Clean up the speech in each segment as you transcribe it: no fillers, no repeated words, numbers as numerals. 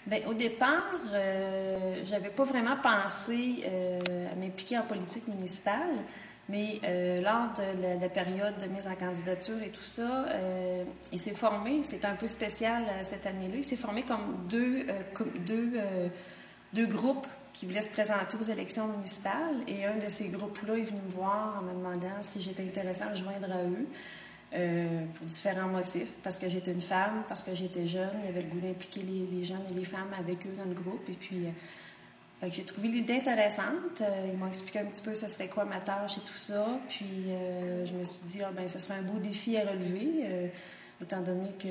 Bien, au départ, j'avais pas vraiment pensé à m'impliquer en politique municipale, mais lors de la période de mise en candidature et tout ça, il s'est formé, c'est un peu spécial cette année-là, il s'est formé comme deux groupes qui voulaient se présenter aux élections municipales, et un de ces groupes-là est venu me voir en me demandant si j'étais intéressée à me joindre à eux. Pour différents motifs, parce que j'étais une femme, parce que j'étais jeune, il y avait le goût d'impliquer les jeunes et les femmes avec eux dans le groupe. Et puis, fait que j'ai trouvé l'idée intéressante. Ils m'ont expliqué un petit peu ce serait quoi ma tâche et tout ça. Puis, je me suis dit, ben, ce serait un beau défi à relever, étant donné que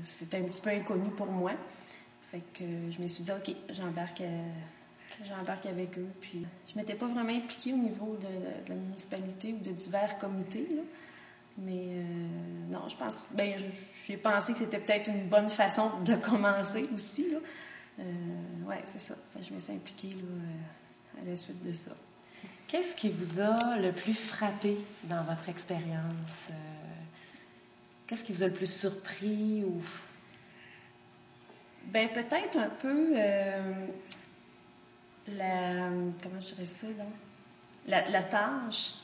c'était un petit peu inconnu pour moi. Fait que je me suis dit, OK, j'embarque avec eux. Puis, je m'étais pas vraiment impliquée au niveau de la municipalité ou de divers comités, là. Mais non, je pense. Ben, j'ai pensé que c'était peut-être une bonne façon de commencer aussi, là. Ouais, c'est ça. Enfin, je me suis impliquée là, à la suite de ça. Qu'est-ce qui vous a le plus frappé dans votre expérience? Qu'est-ce qui vous a le plus surpris ou... Ben, peut-être un peu comment je dirais ça, là? La tâche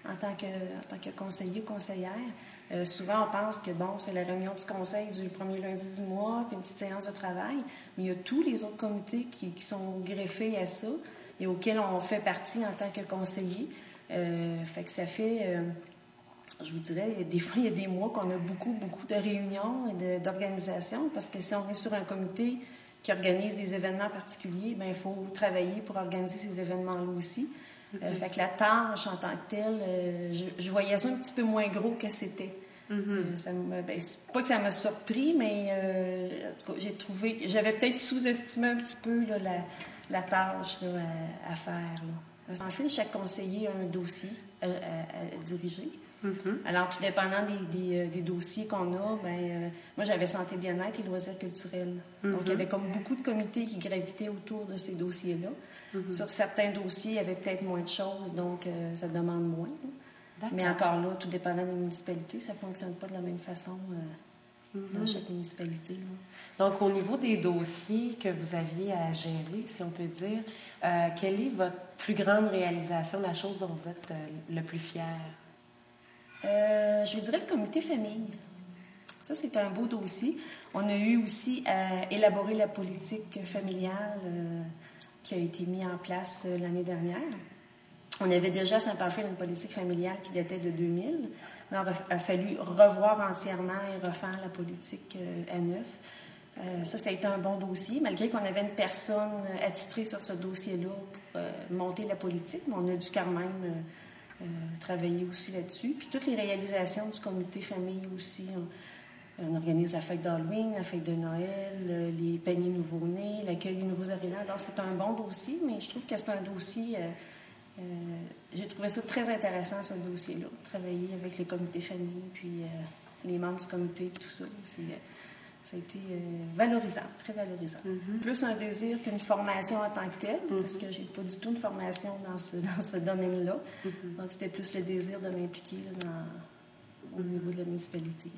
en tant que conseiller ou conseillère. Souvent, on pense que, bon, c'est la réunion du conseil du premier lundi du mois, puis une petite séance de travail, mais il y a tous les autres comités qui sont greffés à ça et auxquels on fait partie en tant que conseiller. Fait que ça fait, je vous dirais, des fois, il y a des mois qu'on a beaucoup de réunions et d'organisations, parce que si on est sur un comité qui organise des événements particuliers, bien, il faut travailler pour organiser ces événements-là aussi. Fait que la tâche en tant que telle, je voyais ça un petit peu moins gros que c'était. C'est pas que ça m'a surpris, mais en tout cas, j'avais peut-être sous-estimé un petit peu là, la tâche là, à faire. Là. En fait, chaque conseiller a un dossier à diriger. Alors, tout dépendant des dossiers qu'on a, moi, j'avais santé bien-être et loisirs culturels. Donc, il y avait comme beaucoup de comités qui gravitaient autour de ces dossiers-là. Sur certains dossiers, il y avait peut-être moins de choses, donc ça demande moins. Mais encore là, tout dépendant des municipalités, ça ne fonctionne pas de la même façon dans chaque municipalité. Là. Donc, au niveau des dossiers que vous aviez à gérer, si on peut dire, quelle est votre plus grande réalisation, la chose dont vous êtes le plus fier? Je dirais le comité famille. Ça, c'est un beau dossier. On a eu aussi à élaborer la politique familiale qui a été mise en place l'année dernière. On avait déjà à Saint-Pamphile une politique familiale qui datait de 2000, mais il a fallu revoir entièrement et refaire la politique à neuf. Ça a été un bon dossier, malgré qu'on avait une personne attitrée sur ce dossier-là pour monter la politique, mais on a dû quand même travailler aussi là-dessus. Puis toutes les réalisations du comité famille aussi. On organise la fête d'Halloween, la fête de Noël, les paniers nouveau-nés, l'accueil des nouveaux arrivants. Donc, c'est un bon dossier, mais je trouve que c'est un dossier... j'ai trouvé ça très intéressant, ce dossier-là. Travailler avec les comités famille, puis les membres du comité, tout ça. Ça a été valorisant, très valorisant. Plus un désir qu'une formation en tant que telle, parce que j'ai pas du tout une formation dans ce domaine-là. Donc, c'était plus le désir de m'impliquer là, au niveau de la municipalité.